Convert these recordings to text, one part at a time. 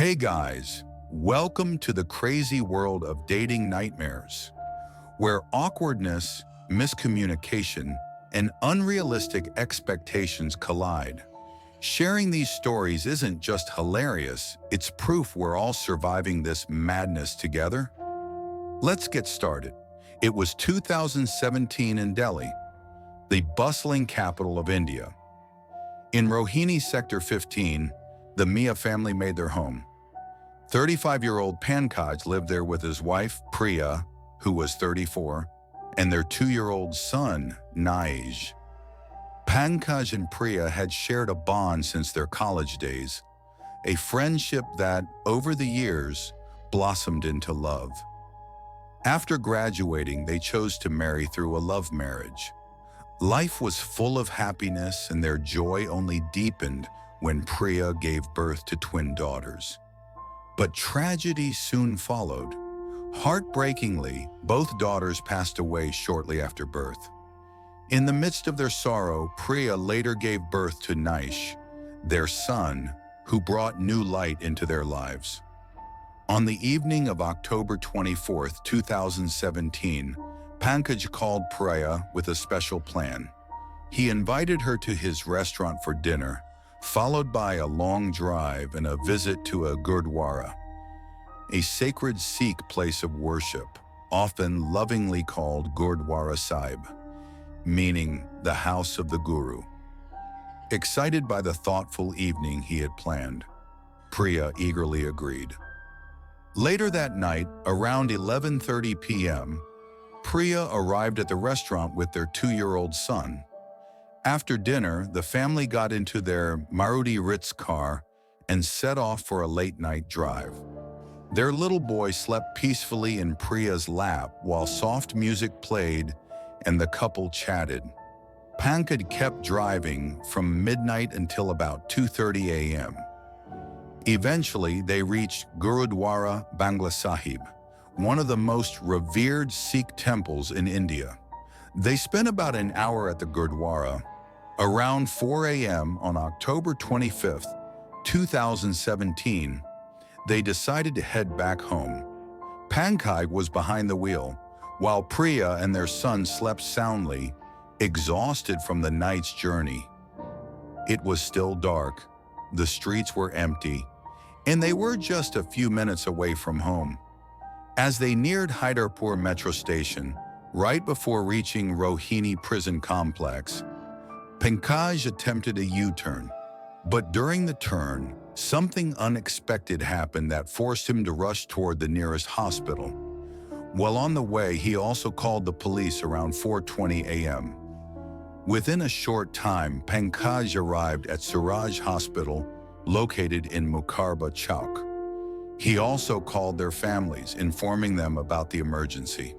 Hey guys, welcome to the crazy world of dating nightmares, where awkwardness, miscommunication, and unrealistic expectations collide. Sharing these stories isn't just hilarious, it's proof we're all surviving this madness together. Let's get started. It was 2017 in Delhi, the bustling capital of India. In Rohini Sector 15, the Mehra family made their home. 35-year-old Pankaj lived there with his wife, Priya, who was 34, and their 2-year-old son, Naish. Pankaj and Priya had shared a bond since their college days, a friendship that, over the years, blossomed into love. After graduating, they chose to marry through a love marriage. Life was full of happiness, and their joy only deepened when Priya gave birth to twin daughters. But tragedy soon followed. Heartbreakingly, both daughters passed away shortly after birth. In the midst of their sorrow, Priya later gave birth to Naish, their son, who brought new light into their lives. On the evening of October 24, 2017, Pankaj called Priya with a special plan. He invited her to his restaurant for dinner, followed by a long drive and a visit to a gurdwara, a sacred Sikh place of worship, often lovingly called Gurdwara Sahib, meaning the house of the Guru. Excited by the thoughtful evening he had planned, Priya eagerly agreed. Later that night, around 11:30 p.m., Priya arrived at the restaurant with their 2-year-old son. After dinner, the family got into their Maruti Ritz car and set off for a late-night drive. Their little boy slept peacefully in Priya's lap while soft music played and the couple chatted. Pankaj kept driving from midnight until about 2:30 a.m. Eventually, they reached Gurudwara Bangla Sahib, one of the most revered Sikh temples in India. They spent about an hour at the Gurdwara. Around 4 a.m. on October 25, 2017, they decided to head back home. Pankaj was behind the wheel, while Priya and their son slept soundly, exhausted from the night's journey. It was still dark, the streets were empty, and they were just a few minutes away from home. As they neared Hyderpur metro station, right before reaching Rohini prison complex, Pankaj attempted a U-turn, but during the turn, something unexpected happened that forced him to rush toward the nearest hospital. While on the way, he also called the police around 4:20 a.m. Within a short time, Pankaj arrived at Suraj Hospital, located in Mukarba Chowk. He also called their families, informing them about the emergency.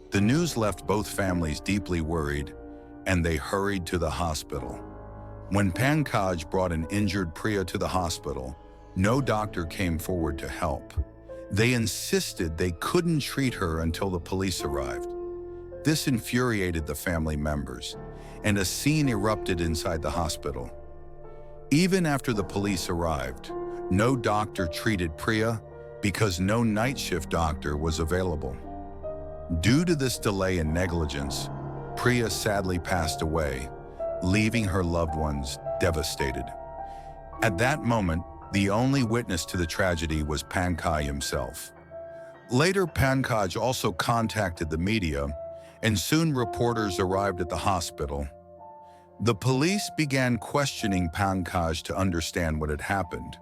The news left both families deeply worried, and they hurried to the hospital. When Pankaj brought an injured Priya to the hospital, no doctor came forward to help. They insisted they couldn't treat her until the police arrived. This infuriated the family members, and a scene erupted inside the hospital. Even after the police arrived, no doctor treated Priya because no night shift doctor was available. Due to this delay and negligence, Priya sadly passed away, leaving her loved ones devastated. At that moment, the only witness to the tragedy was Pankaj himself. Later, Pankaj also contacted the media, and soon reporters arrived at the hospital. The police began questioning Pankaj to understand what had happened.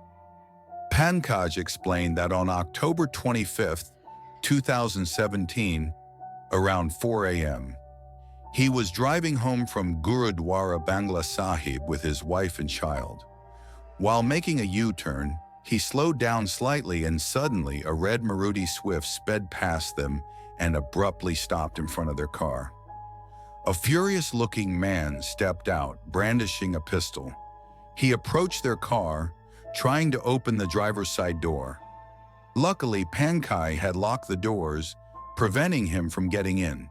Pankaj explained that on October 25, 2017, around 4 a.m., he was driving home from Gurudwara Bangla Sahib with his wife and child. While making a U-turn, he slowed down slightly and suddenly a red Maruti Swift sped past them and abruptly stopped in front of their car. A furious-looking man stepped out, brandishing a pistol. He approached their car, trying to open the driver's side door. Luckily, Pankaj had locked the doors, preventing him from getting in.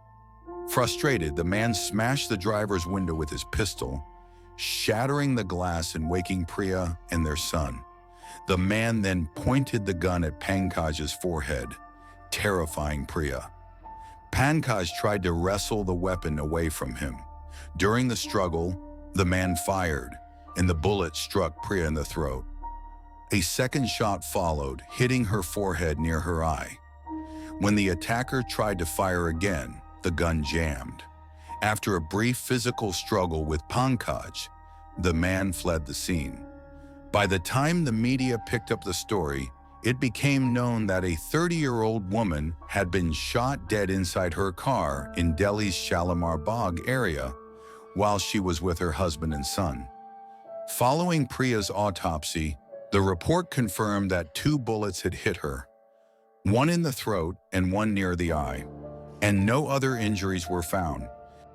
Frustrated, the man smashed the driver's window with his pistol, shattering the glass and waking Priya and their son. The man then pointed the gun at Pankaj's forehead, terrifying Priya. Pankaj tried to wrestle the weapon away from him. During the struggle, the man fired, and the bullet struck Priya in the throat. A second shot followed, hitting her forehead near her eye. When the attacker tried to fire again, the gun jammed. After a brief physical struggle with Pankaj, the man fled the scene. By the time the media picked up the story, it became known that a 30-year-old woman had been shot dead inside her car in Delhi's Shalimar Bagh area while she was with her husband and son. Following Priya's autopsy, the report confirmed that 2 bullets had hit her, one in the throat and one near the eye, and no other injuries were found.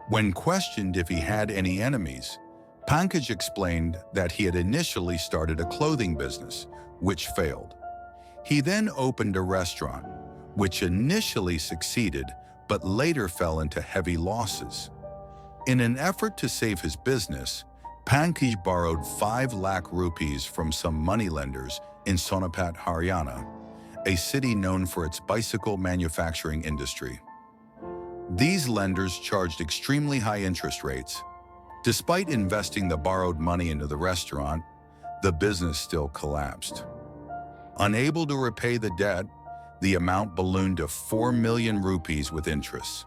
When questioned if he had any enemies, Pankaj explained that he had initially started a clothing business, which failed. He then opened a restaurant, which initially succeeded but later fell into heavy losses. In an effort to save his business, Pankaj borrowed 5 lakh rupees from some moneylenders in Sonapat, Haryana, a city known for its bicycle manufacturing industry. These lenders charged extremely high interest rates. Despite investing the borrowed money into the restaurant, the business still collapsed. Unable to repay the debt, the amount ballooned to 4 million rupees with interest.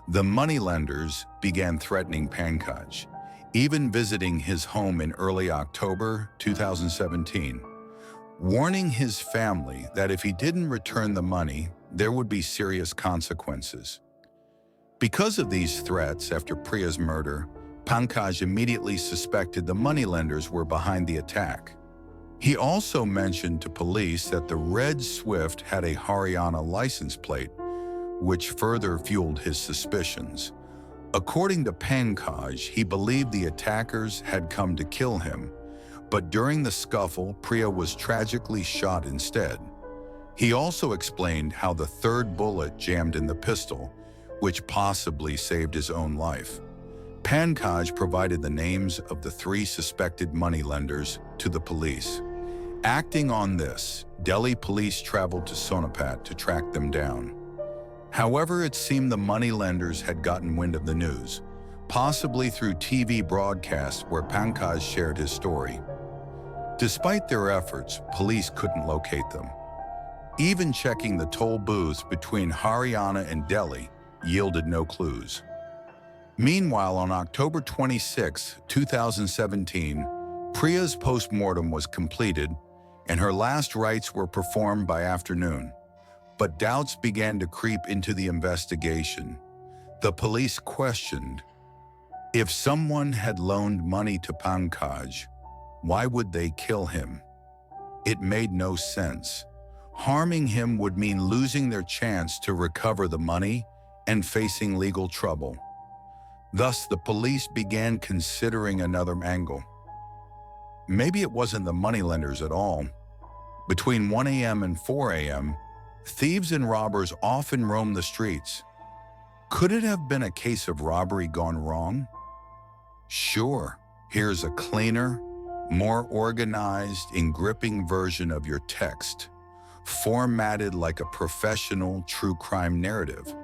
The moneylenders began threatening Pankaj, even visiting his home in early October 2017, warning his family that if he didn't return the money, there would be serious consequences. Because of these threats after Priya's murder, Pankaj immediately suspected the moneylenders were behind the attack. He also mentioned to police that the red Swift had a Haryana license plate, which further fueled his suspicions. According to Pankaj, he believed the attackers had come to kill him, but during the scuffle, Priya was tragically shot instead. He also explained how the 3rd bullet jammed in the pistol, which possibly saved his own life. Pankaj provided the names of the 3 suspected moneylenders to the police. Acting on this, Delhi police traveled to Sonapat to track them down. However, it seemed the moneylenders had gotten wind of the news, possibly through TV broadcasts where Pankaj shared his story. Despite their efforts, police couldn't locate them. Even checking the toll booths between Haryana and Delhi yielded no clues. Meanwhile, on October 26, 2017, Priya's post-mortem was completed and her last rites were performed by afternoon. But doubts began to creep into the investigation. The police questioned, if someone had loaned money to Pankaj, why would they kill him? It made no sense. Harming him would mean losing their chance to recover the money and facing legal trouble. Thus, the police began considering another angle. Maybe it wasn't the moneylenders at all. Between 1 a.m. and 4 a.m., thieves and robbers often roam the streets. Could it have been a case of robbery gone wrong? Sure, here's a cleaner, more organized and gripping version of your text, formatted like a professional true crime narrative.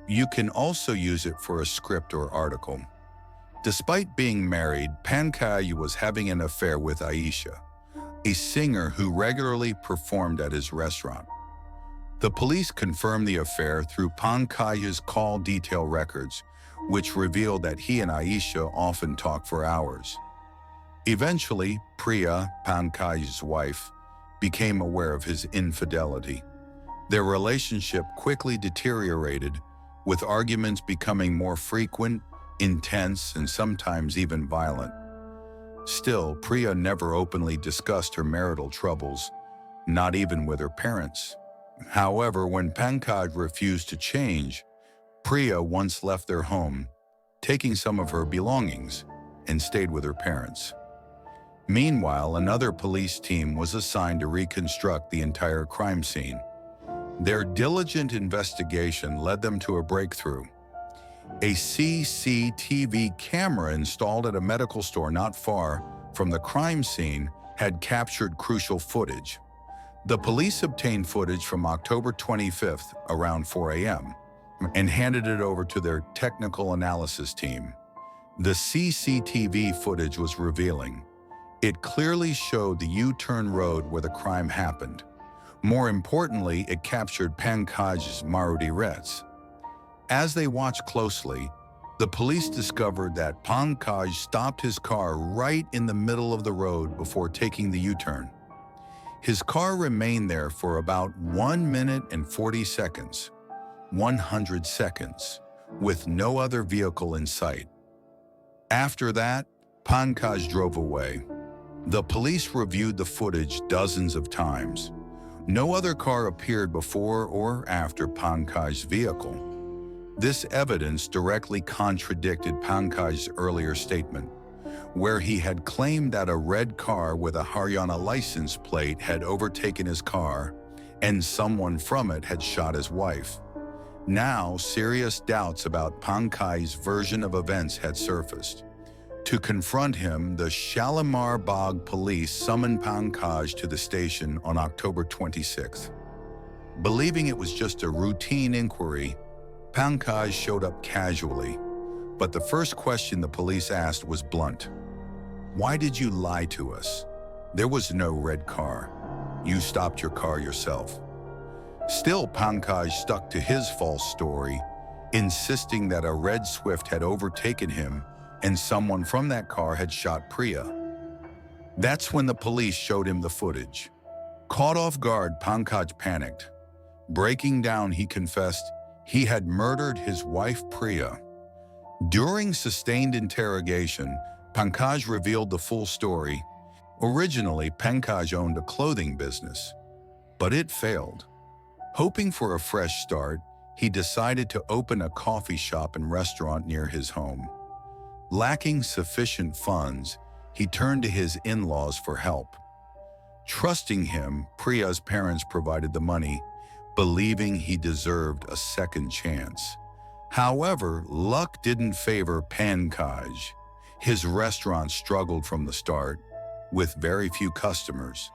You can also use it for a script or article. Despite being married, Pankaj was having an affair with Aisha, a singer who regularly performed at his restaurant. The police confirmed the affair through Pankaj's call detail records, which revealed that he and Aisha often talked for hours. Eventually, Priya, Pankaj's wife, became aware of his infidelity. Their relationship quickly deteriorated, with arguments becoming more frequent, intense, and sometimes even violent. Still, Priya never openly discussed her marital troubles, not even with her parents. However, when Pankaj refused to change, Priya once left their home, taking some of her belongings, and stayed with her parents. Meanwhile, another police team was assigned to reconstruct the entire crime scene. Their diligent investigation led them to a breakthrough. A CCTV camera installed at a medical store not far from the crime scene had captured crucial footage. The police obtained footage from October 25th around 4 a.m. and handed it over to their technical analysis team. The CCTV footage was revealing. It clearly showed the U-turn road where the crime happened. More importantly, it captured Pankaj's Maruti Reds. As they watched closely, the police discovered that Pankaj stopped his car right in the middle of the road before taking the U-turn. His car remained there for about 1 minute and 40 seconds, 100 seconds, with no other vehicle in sight. After that, Pankaj drove away. The police reviewed the footage dozens of times. No other car appeared before or after Pankaj's vehicle. This evidence directly contradicted Pankaj's earlier statement, where he had claimed that a red car with a Haryana license plate had overtaken his car and someone from it had shot his wife. Now, serious doubts about Pankaj's version of events had surfaced. To confront him, the Shalimar Bagh police summoned Pankaj to the station on October 26th. Believing it was just a routine inquiry, Pankaj showed up casually, but the first question the police asked was blunt. "Why did you lie to us? There was no red car. You stopped your car yourself." Still, Pankaj stuck to his false story, insisting that a red Swift had overtaken him and someone from that car had shot Priya. That's when the police showed him the footage. Caught off guard, Pankaj panicked. Breaking down, he confessed he had murdered his wife Priya. During sustained interrogation, Pankaj revealed the full story. Originally, Pankaj owned a clothing business, but it failed. Hoping for a fresh start, he decided to open a coffee shop and restaurant near his home. Lacking sufficient funds, he turned to his in-laws for help. Trusting him, Priya's parents provided the money, believing he deserved a second chance. However, luck didn't favor Pankaj. His restaurant struggled from the start, with very few customers.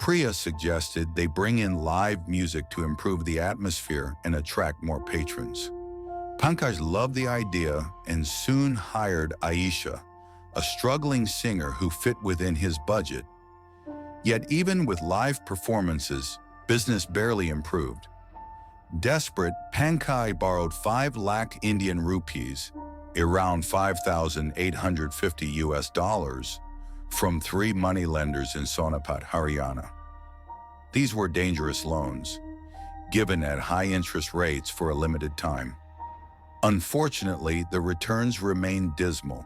Priya suggested they bring in live music to improve the atmosphere and attract more patrons. Pankaj loved the idea and soon hired Aisha, a struggling singer who fit within his budget. Yet even with live performances, business barely improved. Desperate, Pankaj borrowed 5 lakh Indian rupees, around $5,850 from 3 moneylenders in Sonapat, Haryana. These were dangerous loans, given at high interest rates for a limited time. Unfortunately, the returns remained dismal.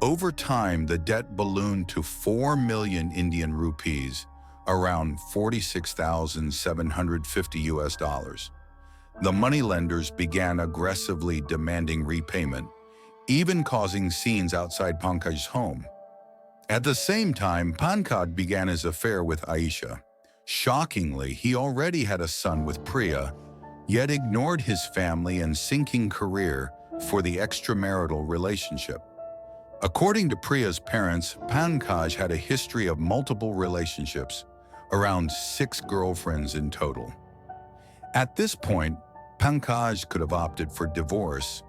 Over time, the debt ballooned to 4 million Indian rupees, around $46,750. The moneylenders began aggressively demanding repayment, even causing scenes outside Pankaj's home. At the same time, Pankaj began his affair with Aisha. Shockingly, he already had a son with Priya, yet ignored his family and sinking career for the extramarital relationship. According to Priya's parents, Pankaj had a history of multiple relationships, around 6 girlfriends in total. At this point, Pankaj could have opted for divorce,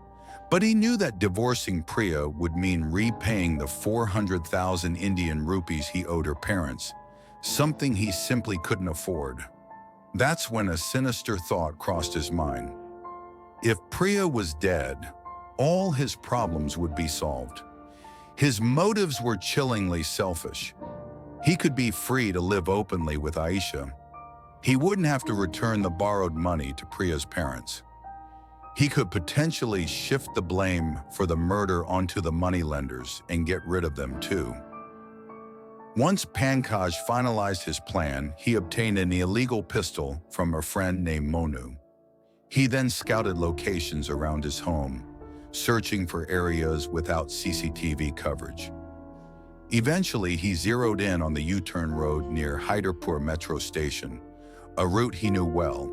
but he knew that divorcing Priya would mean repaying the 400,000 Indian rupees he owed her parents, something he simply couldn't afford. That's when a sinister thought crossed his mind. If Priya was dead, all his problems would be solved. His motives were chillingly selfish. He could be free to live openly with Aisha. He wouldn't have to return the borrowed money to Priya's parents. He could potentially shift the blame for the murder onto the moneylenders and get rid of them too. Once Pankaj finalized his plan, he obtained an illegal pistol from a friend named Monu. He then scouted locations around his home, searching for areas without CCTV coverage. Eventually, he zeroed in on the U-turn road near Hyderpur metro station, a route he knew well.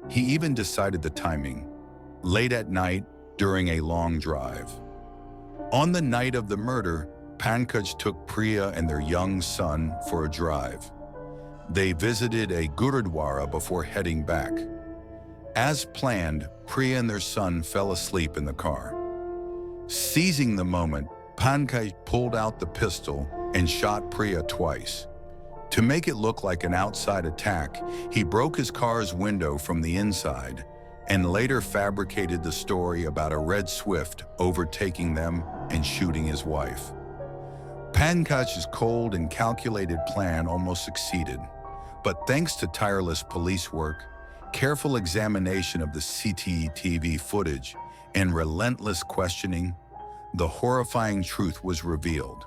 He even decided the timing, late at night during a long drive. On the night of the murder, Pankaj took Priya and their young son for a drive. They visited a gurudwara before heading back. As planned, Priya and their son fell asleep in the car. Seizing the moment, Pankaj pulled out the pistol and shot Priya twice. To make it look like an outside attack, he broke his car's window from the inside and later fabricated the story about a red Swift overtaking them and shooting his wife. Pankaj's cold and calculated plan almost succeeded, but thanks to tireless police work, careful examination of the CCTV footage, and relentless questioning, the horrifying truth was revealed.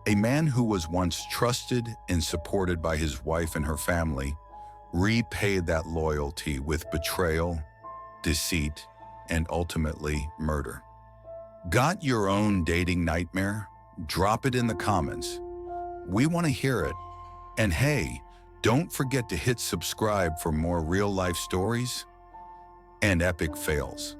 A man who was once trusted and supported by his wife and her family repaid that loyalty with betrayal, deceit, and ultimately murder. Got your own dating nightmare? Drop it in the comments. We want to hear it. And hey, don't forget to hit subscribe for more real-life stories and epic fails.